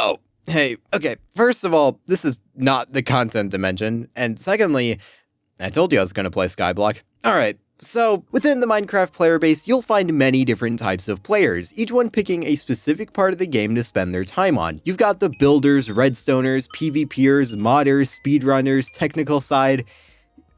Oh, hey, okay, first of all, this is not the content dimension, and secondly, I told you I was going to play Skyblock. Alright, so within the Minecraft player base, you'll find many different types of players, each one picking a specific part of the game to spend their time on. You've got the builders, redstoners, PvPers, modders, speedrunners, technical side,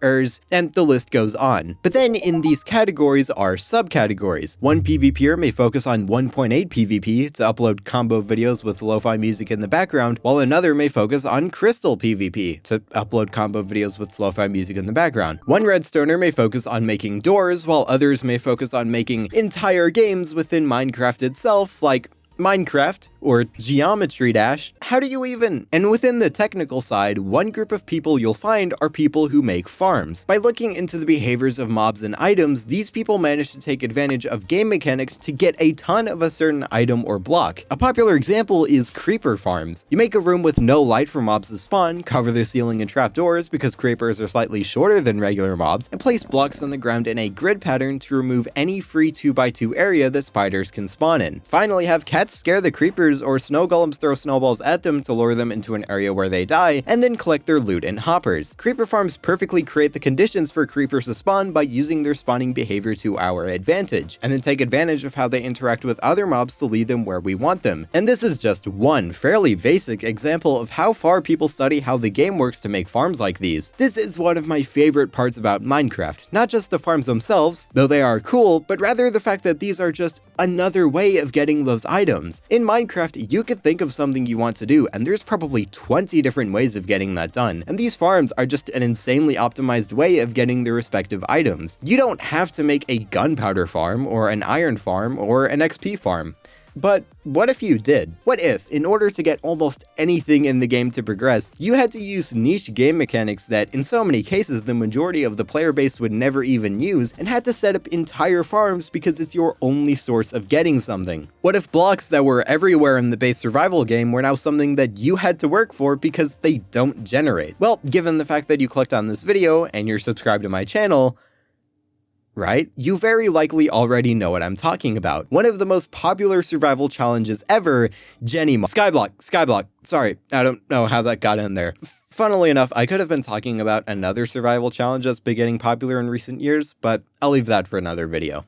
and the list goes on. But then in these categories are subcategories. One PvPer may focus on 1.8 PvP to upload combo videos with lo-fi music in the background, while another may focus on crystal PvP to upload combo videos with lo-fi music in the background. One redstoner may focus on making doors, while others may focus on making entire games within Minecraft itself, like Minecraft, or Geometry Dash. How do you even? And within the technical side, one group of people you'll find are people who make farms. By looking into the behaviors of mobs and items, these people manage to take advantage of game mechanics to get a ton of a certain item or block. A popular example is creeper farms. You make a room with no light for mobs to spawn, cover the ceiling in trapdoors because creepers are slightly shorter than regular mobs, and place blocks on the ground in a grid pattern to remove any free 2x2 area that spiders can spawn in. Finally, have cats scare the creepers or snow golems throw snowballs at them to lure them into an area where they die, and then collect their loot in hoppers. Creeper farms perfectly create the conditions for creepers to spawn by using their spawning behavior to our advantage, and then take advantage of how they interact with other mobs to lead them where we want them. And this is just one fairly basic example of how far people study how the game works to make farms like these. This is one of my favorite parts about Minecraft, not just the farms themselves, though they are cool, but rather the fact that these are just another way of getting those items. In Minecraft, you could think of something you want to do, and there's probably 20 different ways of getting that done, and these farms are just an insanely optimized way of getting the respective items. You don't have to make a gunpowder farm, or an iron farm, or an XP farm. But what if you did? What if, in order to get almost anything in the game to progress, you had to use niche game mechanics that, in so many cases, the majority of the player base would never even use, and had to set up entire farms because it's your only source of getting something? What if blocks that were everywhere in the base survival game were now something that you had to work for because they don't generate? Well, given the fact that you clicked on this video and you're subscribed to my channel, right? You very likely already know what I'm talking about. One of the most popular survival challenges ever, Jenny Mod. Skyblock. Sorry, I don't know how that got in there. Funnily enough, I could have been talking about another survival challenge that's been getting popular in recent years, but I'll leave that for another video.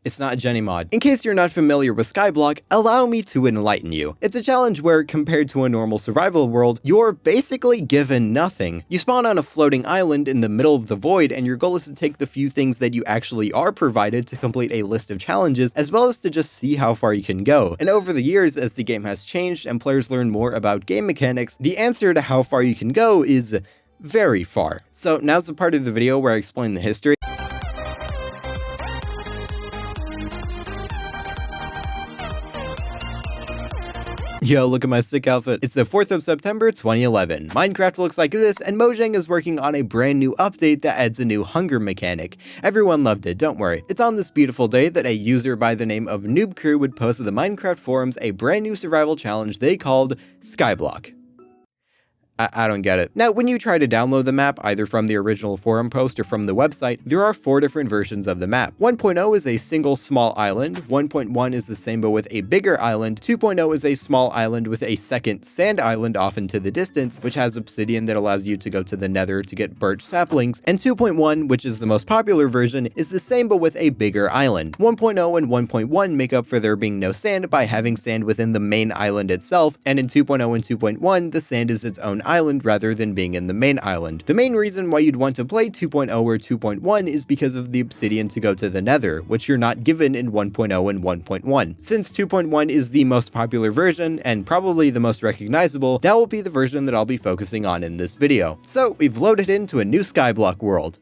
It's not Jenny Mod. In case you're not familiar with Skyblock, allow me to enlighten you. It's a challenge where, compared to a normal survival world, you're basically given nothing. You spawn on a floating island in the middle of the void, and your goal is to take the few things that you actually are provided to complete a list of challenges, as well as to just see how far you can go. And over the years, as the game has changed and players learn more about game mechanics, the answer to how far you can go is very far. So now's the part of the video where I explain the history. Yo, look at my sick outfit. It's the 4th of September, 2011. Minecraft looks like this, and Mojang is working on a brand new update that adds a new hunger mechanic. Everyone loved it, don't worry. It's on this beautiful day that a user by the name of Noob Crew would post to the Minecraft forums a brand new survival challenge they called Skyblock. I don't get it. Now, when you try to download the map, either from the original forum post or from the website, there are 4 different versions of the map. 1.0 is a single small island, 1.1 is the same but with a bigger island, 2.0 is a small island with a second sand island off into the distance, which has obsidian that allows you to go to the nether to get birch saplings, and 2.1, which is the most popular version, is the same but with a bigger island. 1.0 and 1.1 make up for there being no sand by having sand within the main island itself, and in 2.0 and 2.1, the sand is its own island rather than being in the main island. The main reason why you'd want to play 2.0 or 2.1 is because of the obsidian to go to the nether, which you're not given in 1.0 and 1.1. Since 2.1 is the most popular version, and probably the most recognizable, that will be the version that I'll be focusing on in this video. So we've loaded into a new Skyblock world.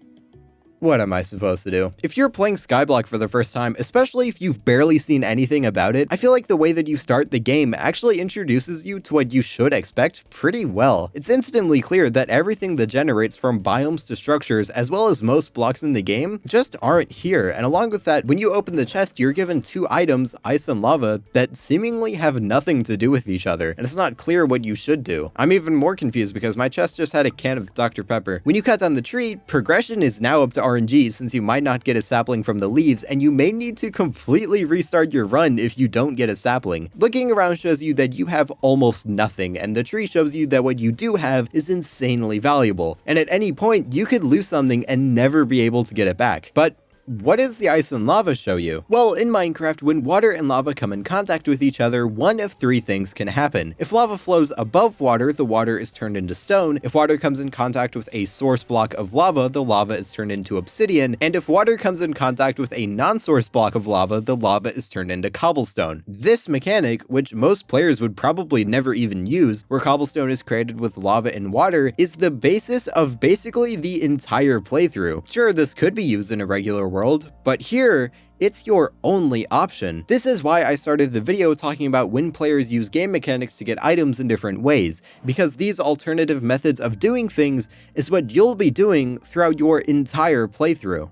What am I supposed to do? If you're playing Skyblock for the first time, especially if you've barely seen anything about it, I feel like the way that you start the game actually introduces you to what you should expect pretty well. It's instantly clear that everything that generates from biomes to structures, as well as most blocks in the game, just aren't here. And along with that, when you open the chest, you're given 2 items, ice and lava, that seemingly have nothing to do with each other, and it's not clear what you should do. I'm even more confused because my chest just had a can of Dr. Pepper. When you cut down the tree, progression is now up to our RNG since you might not get a sapling from the leaves, and you may need to completely restart your run if you don't get a sapling. Looking around shows you that you have almost nothing, and the tree shows you that what you do have is insanely valuable, and at any point you could lose something and never be able to get it back. But what does the ice and lava show you? Well, in Minecraft, when water and lava come in contact with each other, one of three things can happen. If lava flows above water, the water is turned into stone. If water comes in contact with a source block of lava, the lava is turned into obsidian. And if water comes in contact with a non-source block of lava, the lava is turned into cobblestone. This mechanic, which most players would probably never even use, where cobblestone is created with lava and water, is the basis of basically the entire playthrough. Sure, this could be used in a regular world, but here, it's your only option. This is why I started the video talking about when players use game mechanics to get items in different ways, because these alternative methods of doing things is what you'll be doing throughout your entire playthrough.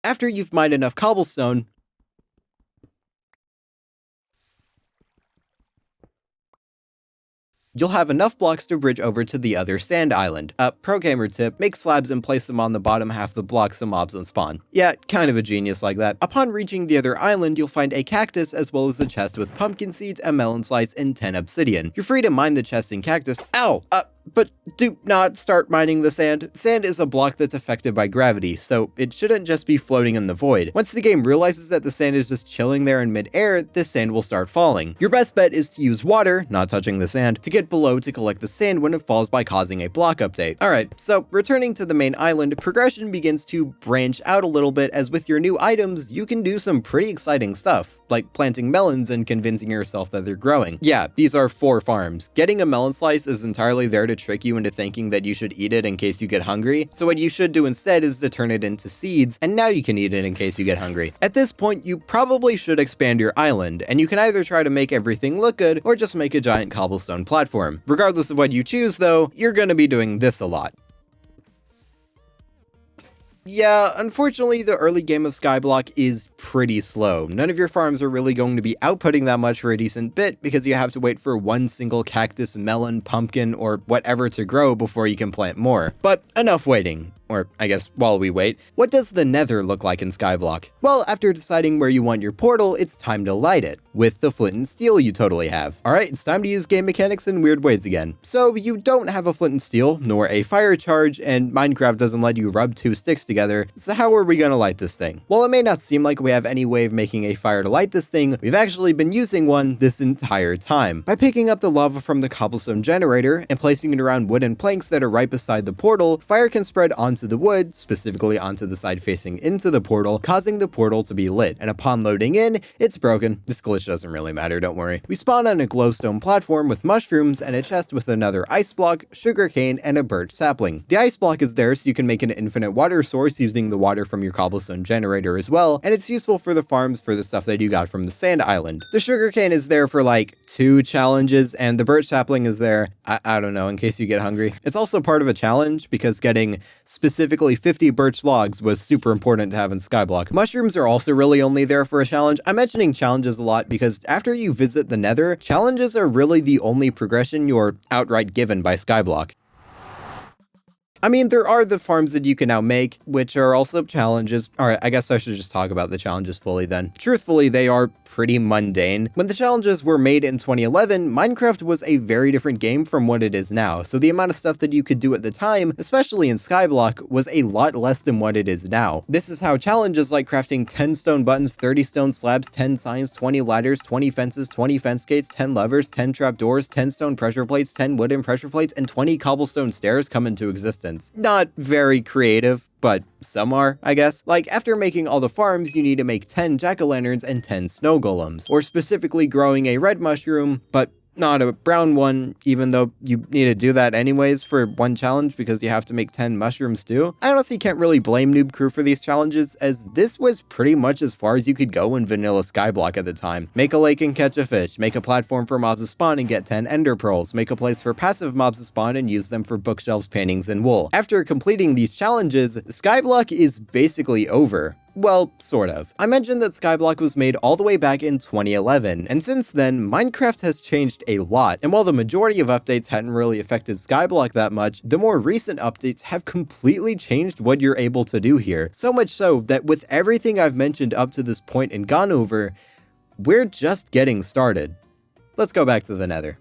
After you've mined enough cobblestone, you'll have enough blocks to bridge over to the other sand island. Pro gamer tip, make slabs and place them on the bottom half of the block so mobs don't spawn. Yeah, kind of a genius like that. Upon reaching the other island, you'll find a cactus as well as a chest with pumpkin seeds, a melon slice, and 10 obsidian. You're free to mine the chest and cactus. Ow! But do not start mining the sand. Sand is a block that's affected by gravity, so it shouldn't just be floating in the void. Once the game realizes that the sand is just chilling there in mid-air, the sand will start falling. Your best bet is to use water, not touching the sand, to get below to collect the sand when it falls by causing a block update. Alright, so returning to the main island, progression begins to branch out a little bit, as with your new items, you can do some pretty exciting stuff, like planting melons and convincing yourself that they're growing. Yeah, these are 4 farms. Getting a melon slice is entirely there to trick you into thinking that you should eat it in case you get hungry, so what you should do instead is to turn it into seeds, and now you can eat it in case you get hungry. At this point, you probably should expand your island, and you can either try to make everything look good, or just make a giant cobblestone platform. Regardless of what you choose though, you're gonna be doing this a lot. Yeah, unfortunately, the early game of Skyblock is pretty slow. None of your farms are really going to be outputting that much for a decent bit because you have to wait for one single cactus, melon, pumpkin, or whatever to grow before you can plant more. But enough waiting. Or, I guess, while we wait, what does the nether look like in Skyblock? Well, after deciding where you want your portal, it's time to light it, with the flint and steel you totally have. Alright, it's time to use game mechanics in weird ways again. So, you don't have a flint and steel, nor a fire charge, and Minecraft doesn't let you rub 2 sticks together, so how are we gonna light this thing? Well, it may not seem like we have any way of making a fire to light this thing, we've actually been using one this entire time. By picking up the lava from the cobblestone generator, and placing it around wooden planks that are right beside the portal, fire can spread onto the wood, specifically onto the side facing into the portal, causing the portal to be lit, and upon loading in, it's broken. This glitch doesn't really matter, don't worry. We spawn on a glowstone platform with mushrooms and a chest with another ice block, sugarcane, and a birch sapling. The ice block is there so you can make an infinite water source using the water from your cobblestone generator as well, and it's useful for the farms for the stuff that you got from the sand island. The sugarcane is there for like 2 challenges, and the birch sapling is there, I don't know, in case you get hungry. It's also part of a challenge because getting specifically 50 birch logs was super important to have in Skyblock. Mushrooms are also really only there for a challenge. I'm mentioning challenges a lot because after you visit the nether, challenges are really the only progression you're outright given by Skyblock. I mean, there are the farms that you can now make, which are also challenges. Alright, I guess I should just talk about the challenges fully then. Truthfully, they are pretty mundane. When the challenges were made in 2011, Minecraft was a very different game from what it is now, so the amount of stuff that you could do at the time, especially in Skyblock, was a lot less than what it is now. This is how challenges like crafting 10 stone buttons, 30 stone slabs, 10 signs, 20 ladders, 20 fences, 20 fence gates, 10 levers, 10 trapdoors, 10 stone pressure plates, 10 wooden pressure plates, and 20 cobblestone stairs come into existence. Not very creative, but some are, I guess. Like, after making all the farms, you need to make 10 jack-o'-lanterns and 10 snow golems, or specifically growing a red mushroom, but not a brown one, even though you need to do that anyways for one challenge because you have to make 10 mushrooms too. I honestly can't really blame Noob Crew for these challenges, as this was pretty much as far as you could go in vanilla Skyblock at the time. Make a lake and catch a fish, make a platform for mobs to spawn and get 10 ender pearls, make a place for passive mobs to spawn and use them for bookshelves, paintings, and wool. After completing these challenges, Skyblock is basically over. Well, sort of. I mentioned that Skyblock was made all the way back in 2011, and since then, Minecraft has changed a lot, and while the majority of updates hadn't really affected Skyblock that much, the more recent updates have completely changed what you're able to do here. So much so that with everything I've mentioned up to this point and gone over, we're just getting started. Let's go back to the nether.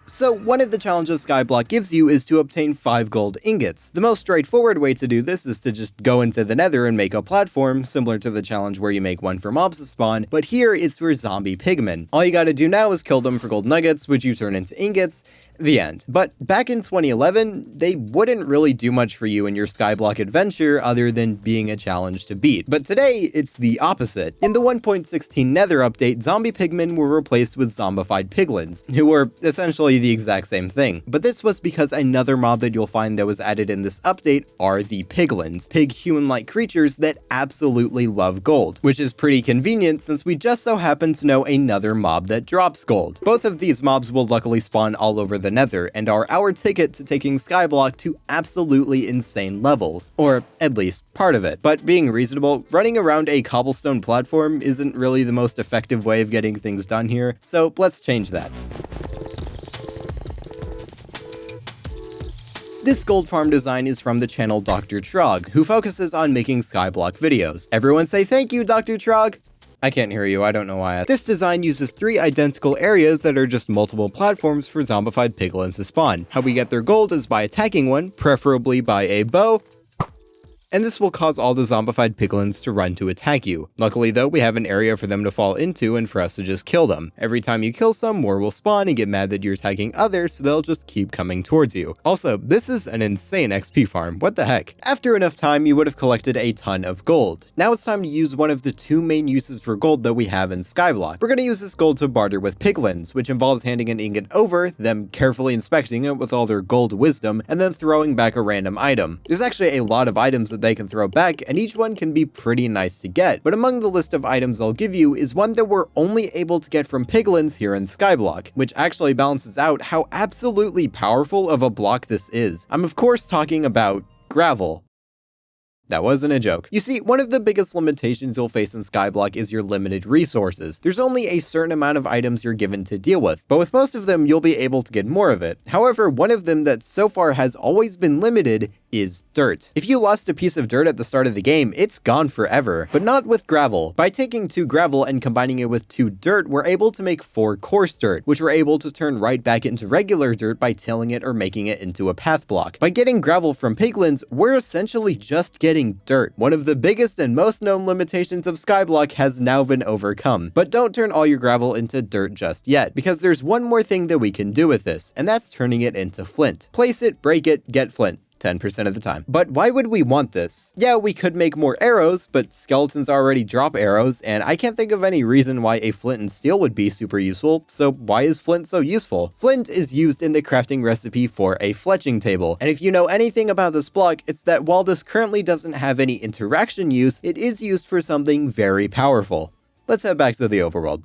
So one of the challenges Skyblock gives you is to obtain 5 gold ingots. The most straightforward way to do this is to just go into the nether and make a platform, similar to the challenge where you make one for mobs to spawn, but here it's for zombie pigmen. All you gotta do now is kill them for gold nuggets, which you turn into ingots. The end. But back in 2011, they wouldn't really do much for you in your Skyblock adventure other than being a challenge to beat. But today, it's the opposite. In the 1.16 Nether update, zombie pigmen were replaced with zombified piglins, who were essentially the exact same thing. But this was because another mob that you'll find that was added in this update are the piglins, pig human-like creatures that absolutely love gold, which is pretty convenient since we just so happen to know another mob that drops gold. Both of these mobs will luckily spawn all over the nether and are our ticket to taking Skyblock to absolutely insane levels, or at least part of it. But being reasonable, running around a cobblestone platform isn't really the most effective way of getting things done here, so let's change that. This gold farm design is from the channel Dr. Trog, who focuses on making Skyblock videos. Everyone say thank you, Dr. Trog! I can't hear you, I don't know why. This design uses 3 identical areas that are just multiple platforms for zombified piglins to spawn. How we get their gold is by attacking one, preferably by a bow, and this will cause all the zombified piglins to run to attack you. Luckily though, we have an area for them to fall into and for us to just kill them. Every time you kill some, more will spawn and get mad that you're attacking others, so they'll just keep coming towards you. Also, this is an insane XP farm, what the heck? After enough time, you would have collected a ton of gold. Now it's time to use one of the 2 main uses for gold that we have in Skyblock. We're gonna use this gold to barter with piglins, which involves handing an ingot over, them carefully inspecting it with all their gold wisdom, and then throwing back a random item. There's actually a lot of items that they can throw back, and each one can be pretty nice to get, but among the list of items I'll give you is one that we're only able to get from piglins here in Skyblock, which actually balances out how absolutely powerful of a block this is. I'm of course talking about gravel. That wasn't a joke. You see, one of the biggest limitations you'll face in Skyblock is your limited resources. There's only a certain amount of items you're given to deal with, but with most of them you'll be able to get more of it. However, one of them that so far has always been limited is dirt. If you lost a piece of dirt at the start of the game, it's gone forever, but not with gravel. By taking 2 gravel and combining it with 2 dirt, we're able to make 4 coarse dirt, which we're able to turn right back into regular dirt by tilling it or making it into a path block. By getting gravel from piglins, we're essentially just getting dirt. One of the biggest and most known limitations of Skyblock has now been overcome. But don't turn all your gravel into dirt just yet, because there's one more thing that we can do with this, and that's turning it into flint. Place it, break it, get flint. 10% of the time. But why would we want this? Yeah, we could make more arrows, but skeletons already drop arrows, and I can't think of any reason why a flint and steel would be super useful, so why is flint so useful? Flint is used in the crafting recipe for a fletching table, and if you know anything about this block, it's that while this currently doesn't have any interaction use, it is used for something very powerful. Let's head back to the overworld.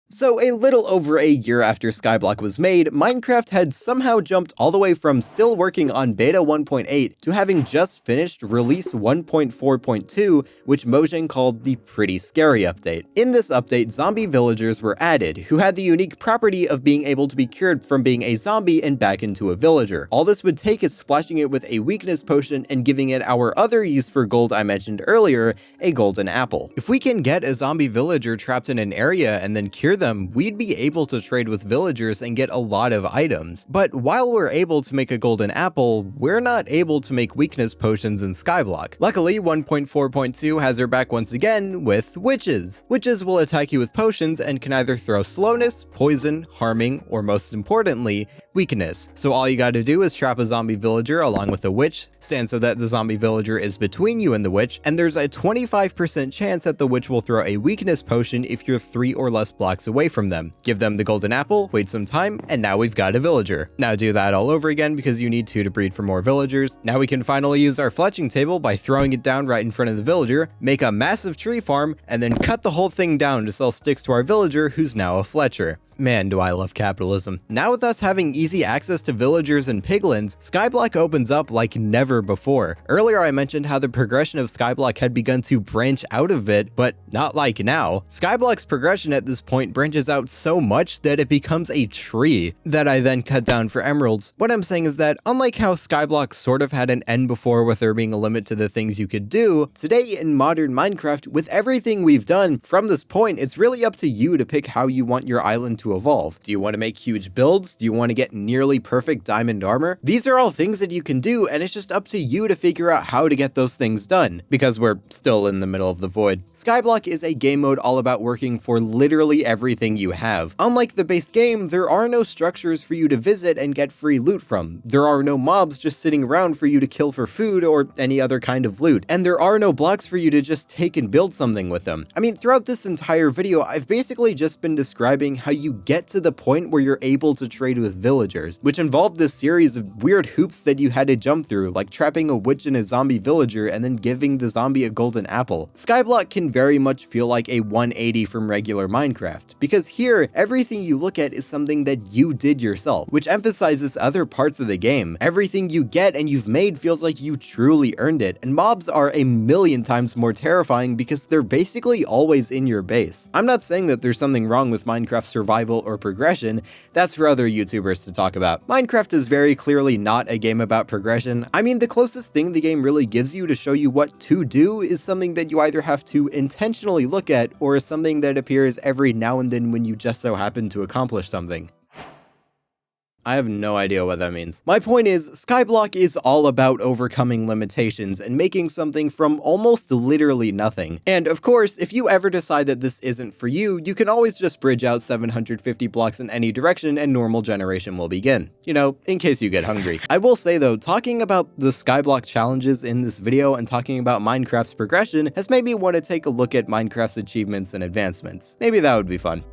So a little over a year after Skyblock was made, Minecraft had somehow jumped all the way from still working on beta 1.8 to having just finished release 1.4.2, which Mojang called the Pretty Scary update. In this update, zombie villagers were added, who had the unique property of being able to be cured from being a zombie and back into a villager. All this would take is splashing it with a weakness potion and giving it our other use for gold I mentioned earlier, a golden apple. If we can get a zombie villager trapped in an area and then cure them, we'd be able to trade with villagers and get a lot of items. But while we're able to make a golden apple, we're not able to make weakness potions in Skyblock. Luckily, 1.4.2 has her back once again with witches. Witches will attack you with potions and can either throw slowness, poison, harming, or most importantly, weakness. So all you gotta do is trap a zombie villager along with a witch, stand so that the zombie villager is between you and the witch, and there's a 25% chance that the witch will throw a weakness potion if you're 3 or less blocks away from them. Give them the golden apple, wait some time, and now we've got a villager. Now do that all over again because you need 2 to breed for more villagers. Now we can finally use our fletching table by throwing it down right in front of the villager, make a massive tree farm, and then cut the whole thing down to sell sticks to our villager who's now a fletcher. Man, do I love capitalism. Now with us having easy access to villagers and piglins, Skyblock opens up like never before. Earlier I mentioned how the progression of Skyblock had begun to branch out a bit, but not like now. Skyblock's progression at this point branches out so much that it becomes a tree that I then cut down for emeralds. What I'm saying is that unlike how Skyblock sort of had an end before with there being a limit to the things you could do, today in modern Minecraft, with everything we've done from this point, it's really up to you to pick how you want your island to evolve. Do you want to make huge builds? Do you want to get nearly perfect diamond armor? These are all things that you can do, and it's just up to you to figure out how to get those things done, because we're still in the middle of the void. Skyblock is a game mode all about working for literally everything you have. Unlike the base game, there are no structures for you to visit and get free loot from. There are no mobs just sitting around for you to kill for food or any other kind of loot, and there are no blocks for you to just take and build something with them. I mean, throughout this entire video, I've basically just been describing how you get to the point where you're able to trade with villagers, which involved this series of weird hoops that you had to jump through, like trapping a witch in a zombie villager and then giving the zombie a golden apple. Skyblock can very much feel like a 180 from regular Minecraft, because here, everything you look at is something that you did yourself, which emphasizes other parts of the game. Everything you get and you've made feels like you truly earned it, and mobs are a million times more terrifying because they're basically always in your base. I'm not saying that there's something wrong with Minecraft survival or progression, that's for other YouTubers to talk about. Minecraft is very clearly not a game about progression. I mean, the closest thing the game really gives you to show you what to do is something that you either have to intentionally look at or is something that appears every now and then when you just so happen to accomplish something. I have no idea what that means. My point is, Skyblock is all about overcoming limitations and making something from almost literally nothing. And of course, if you ever decide that this isn't for you, you can always just bridge out 750 blocks in any direction and normal generation will begin. You know, in case you get hungry. I will say though, talking about the Skyblock challenges in this video and talking about Minecraft's progression has made me want to take a look at Minecraft's achievements and advancements. Maybe that would be fun.